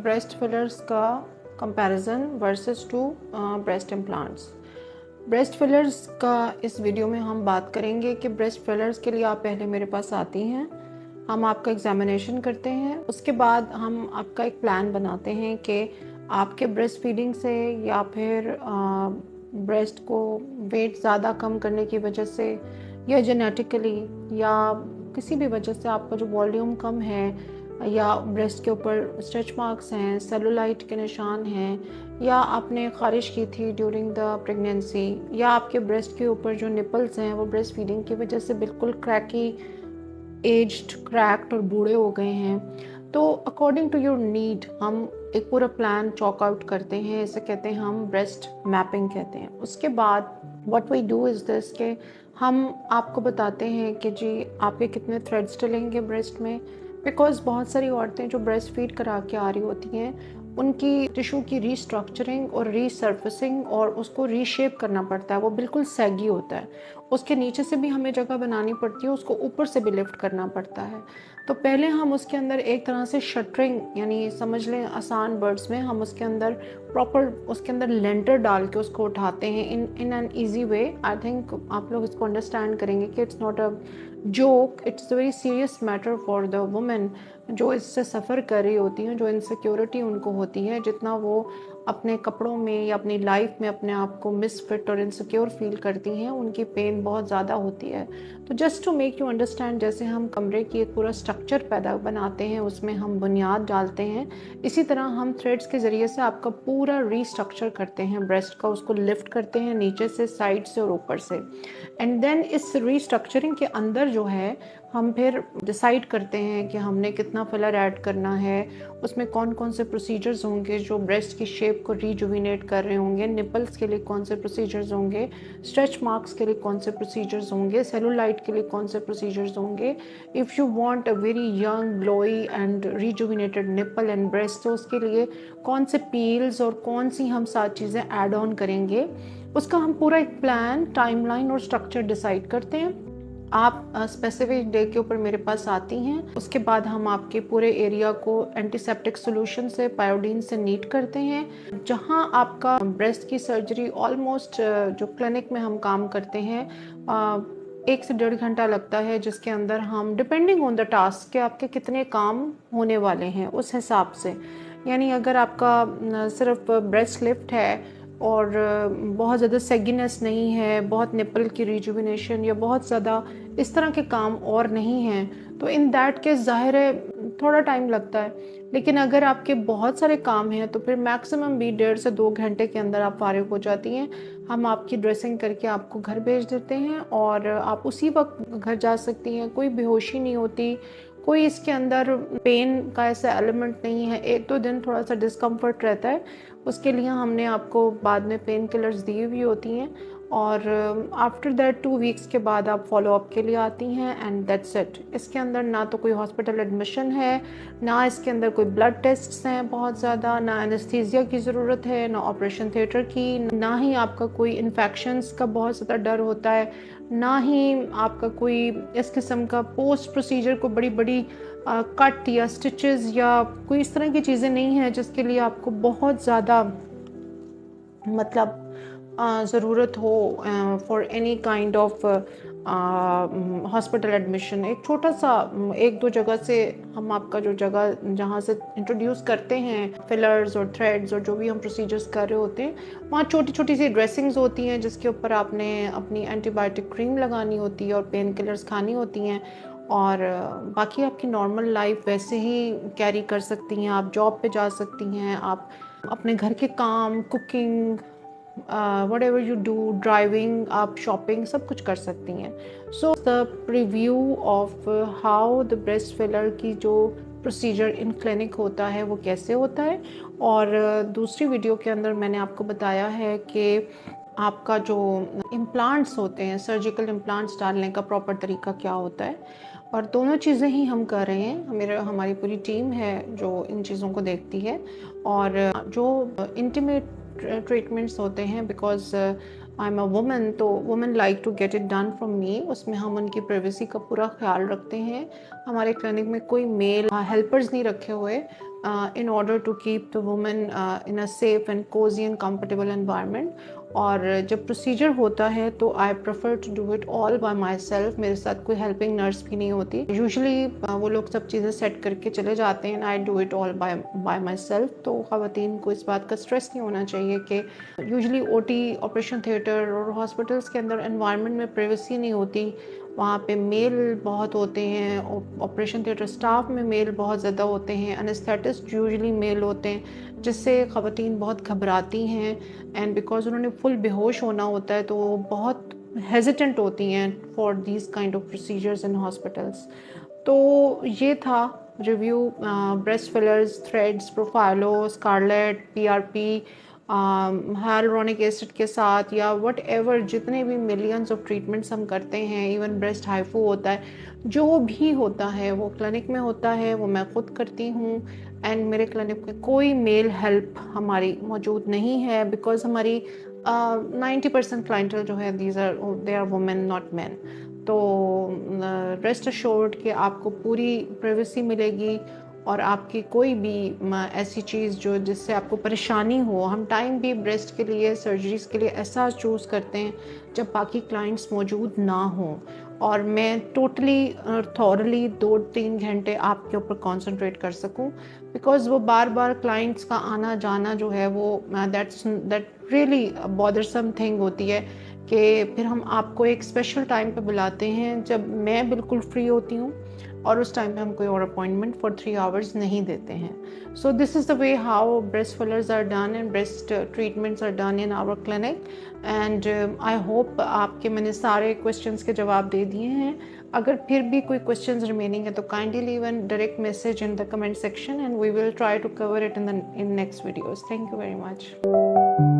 Breast fillers का comparison versus two breast implants. Breast fillers का इस वीडियो में हम बात करेंगे कि ब्रेस्ट फिलर्स के लिए आप पहले मेरे पास आती हैं, हम आपका एग्जामिनेशन करते हैं, उसके बाद हम आपका एक प्लान बनाते हैं कि आपके ब्रेस्ट फीडिंग से या फिर ब्रेस्ट को वेट ज़्यादा कम करने की वजह से या जेनेटिकली या किसी भी वजह से आपका जो वॉल्यूम कम है या ब्रेस्ट के ऊपर स्ट्रेच मार्क्स हैं, सेलुलाइट के निशान हैं, या आपने ख़ारिश की थी ड्यूरिंग द प्रेगनेंसी, या आपके ब्रेस्ट के ऊपर जो निपल्स हैं वो ब्रेस्ट फीडिंग की वजह से बिल्कुल क्रैकी, एज्ड, क्रैक्ड और बूढ़े हो गए हैं, तो अकॉर्डिंग टू योर नीड हम एक पूरा प्लान चॉक आउट करते हैं। इसे कहते हैं हम ब्रेस्ट मैपिंग कहते हैं। उसके बाद what we do is this के हम आपको बताते हैं कि जी आपके कितने थ्रेड्स डलेंगे ब्रेस्ट में, बिकॉज़ बहुत सारी औरतें जो ब्रेस्ट फीड करा के आ रही होती हैं उनकी टिश्यू की रीस्ट्रक्चरिंग और रीसर्फेसिंग और उसको रीशेप करना पड़ता है। वो बिल्कुल सैगी होता है, उसके नीचे से भी हमें जगह बनानी पड़ती है, उसको ऊपर से भी लिफ्ट करना पड़ता है। तो पहले हम उसके अंदर एक तरह से शटरिंग, यानी समझ लें आसान वर्ड्स में, हम उसके अंदर प्रॉपर उसके अंदर लेंटर डाल के उसको उठाते हैं in an easy way. I think आप लोग इसको अंडरस्टैंड करेंगे कि it's not a joke, it's a very serious matter for the women जो इससे सफ़र कर रही होती हैं, जो इनसिक्योरिटी उनको होती है, जितना वो अपने कपड़ों में या अपनी लाइफ में अपने आप को मिसफिट और इनसिक्योर फील करती हैं, उनकी पेन बहुत ज़्यादा होती है। तो just to make you understand, जैसे हम कमरे की एक पूरा स्ट्रक्चर पैदा बनाते हैं, उसमें हम बुनियाद डालते हैं, इसी तरह हम थ्रेड्स के ज़रिए से आपका पूरा रीस्ट्रक्चर करते हैं ब्रेस्ट का, उसको लिफ्ट करते हैं नीचे से, साइड से और ऊपर से। एंड देन इस रीस्ट्रक्चरिंग के अंदर जो है हम फिर डिसाइड करते हैं कि हमने कितना फिलर ऐड करना है, उसमें कौन कौन से प्रोसीजर्स होंगे जो ब्रेस्ट की शेप को रीजुविनेट कर रहे होंगे, निपल्स के लिए कौन से प्रोसीजर्स होंगे, स्ट्रेच मार्क्स के लिए कौन से प्रोसीजर्स होंगे, सेलुलाइट के लिए कौन से प्रोसीजर्स होंगे। If you want a very young, glowy and rejuvenated nipple and breast, तो उसके लिए कौन से पील्स और कौन सी हम सारी चीज़ें ऐड ऑन करेंगे, उसका हम पूरा एक प्लान, टाइमलाइन और स्ट्रक्चर डिसाइड करते हैं। आप स्पेसिफिक डे के ऊपर मेरे पास आती हैं, उसके बाद हम आपके पूरे एरिया को एंटीसेप्टिक सोल्यूशन से, पायोडीन से नीट करते हैं। जहां आपका ब्रेस्ट की सर्जरी ऑलमोस्ट जो क्लिनिक में हम काम करते हैं 1 से 1.5 घंटा लगता है, जिसके अंदर हम डिपेंडिंग ऑन द टास्क के आपके कितने काम होने वाले हैं उस हिसाब से, यानी अगर आपका सिर्फ ब्रेस्ट लिफ्ट है और बहुत ज़्यादा सेगिनेस नहीं है, बहुत निपल की रिजुविनेशन या बहुत ज़्यादा इस तरह के काम और नहीं हैं, तो इन दैट केस ज़ाहिर है थोड़ा टाइम लगता है। लेकिन अगर आपके बहुत सारे काम हैं तो फिर मैक्सिमम भी 1.5 से 2 घंटे के अंदर आप फारिग हो जाती हैं। हम आपकी ड्रेसिंग करके आपको घर भेज देते हैं और आप उसी वक्त घर जा सकती हैं। कोई बेहोशी नहीं होती, कोई इसके अंदर पेन का ऐसा एलिमेंट नहीं है। 1-2 दिन थोड़ा सा डिस्कम्फर्ट रहता है, उसके लिए हमने आपको बाद में पेन किलर्स दी हुई होती हैं, और आफ्टर दैट 2 वीक्स के बाद आप फॉलो अप के लिए आती हैं एंड दैट्स इट। इसके अंदर ना तो कोई हॉस्पिटल एडमिशन है, ना इसके अंदर कोई ब्लड टेस्ट्स हैं बहुत ज़्यादा, ना एनेस्थीसिया की ज़रूरत है, ना ऑपरेशन थिएटर की, ना ही आपका कोई इन्फेक्शंस का बहुत ज़्यादा डर होता है, ना ही आपका कोई इस किस्म का पोस्ट प्रोसीजर को बड़ी बड़ी कट या स्टिचेस या कोई इस तरह की चीज़ें नहीं हैं जिसके लिए आपको बहुत ज़्यादा मतलब ज़रूरत हो for any kind of hospital admission. एक छोटा सा 1-2 जगह से हम आपका जो जगह जहाँ से इंट्रोड्यूस करते हैं फिलर्स और थ्रेड्स और जो भी हम प्रोसीजर्स कर रहे होते हैं, वहाँ छोटी छोटी सी ड्रेसिंग्स होती हैं जिसके ऊपर आपने अपनी एंटीबायोटिक क्रीम लगानी होती है और पेन किलर्स खानी होती हैं, और बाकी आपकी नॉर्मल लाइफ वैसे ही कैरी कर सकती हैं। आप जॉब पे जा सकती हैं, आप अपने घर के काम, cooking, whatever you do, driving, आप शॉपिंग, सब कुछ कर सकती हैं। So the preview of how the breast filler की जो प्रोसीजर इन क्लिनिक होता है वो कैसे होता है, और दूसरी वीडियो के अंदर मैंने आपको बताया है कि आपका जो इम्प्लांट्स होते हैं, सर्जिकल इम्प्लांट्स डालने का प्रॉपर तरीका क्या होता है, और दोनों चीज़ें ही हम कर रहे हैं। हमारी पूरी टीम है जो इन चीज़ों को देखती है, और जो इंटीमेट ट्रीटमेंट्स होते हैं, because I am a woman, तो women like to get it done from me. उसमें हम उनकी प्राइवेसी का पूरा ख्याल रखते हैं। हमारे क्लिनिक में कोई मेल हेल्पर्स नहीं रखे हुए in order to keep the woman in a safe and cozy and comfortable environment। और जब प्रोसीजर होता है तो I prefer to do it all by myself. मेरे साथ कोई हेल्पिंग नर्स भी नहीं होती। यूजुअली वो लोग सब चीज़ें सेट करके चले जाते हैं। I do it all by my self. तो ख़वातीन को इस बात का स्ट्रेस नहीं होना चाहिए कि यूजुअली ओटी, ऑपरेशन थिएटर और हॉस्पिटल्स के अंदर एनवायरनमेंट में प्राइवेसी नहीं होती। वहाँ पे मेल बहुत होते हैं। ऑपरेशन थिएटर स्टाफ में मेल बहुत ज़्यादा होते हैं। एनेस्थेटिस्ट यूजुअली मेल होते हैं, जिससे ख़वातीन बहुत घबराती हैं। एंड बिकॉज उन्होंने फुल बेहोश होना होता है तो वो बहुत हेजिटेंट होती हैं for these kind of procedures in hospitals. तो ये था review breast fillers, threads, Profhilo, Scarlet, PRP, hyaluronic acid के साथ या वट एवर, जितने भी मिलियंस ऑफ ट्रीटमेंट्स हम करते हैं, इवन ब्रेस्ट हाइफू होता है, जो भी होता है वो क्लिनिक में होता है, वो मैं खुद करती हूँ। एंड मेरे क्लिनिक में कोई मेल हेल्प हमारी मौजूद नहीं है, बिकॉज हमारी 90% क्लाइंटल जो है they are women not man. तो रेस्ट अश्योर्ड कि आपको पूरी प्राइवेसी मिलेगी और आपकी कोई भी ऐसी चीज़ जो जिससे आपको परेशानी हो। हम टाइम भी ब्रेस्ट के लिए, सर्जरीज़ के लिए ऐसा चूज़ करते हैं जब बाकी क्लाइंट्स मौजूद ना हों, और मैं टोटली थॉरली 2-3 घंटे आपके ऊपर कंसंट्रेट कर सकूं। बिकॉज़ वो बार बार क्लाइंट्स का आना जाना जो है वो दैट रियली बॉदरसम थिंग होती है कि फिर हम आपको एक स्पेशल टाइम पे बुलाते हैं जब मैं बिल्कुल फ्री होती हूँ, और उस टाइम पे हम कोई और अपॉइंटमेंट फॉर 3 आवर्स नहीं देते हैं। So this is the way how breast fillers are done and breast treatments are done in our clinic. And I hope आपके मैंने सारे क्वेश्चंस के जवाब दे दिए हैं। अगर फिर भी कोई क्वेश्चंस रिमेनिंग है तो kindly leave an direct message in the comment section and we will try to cover it in next videos. Thank you very much.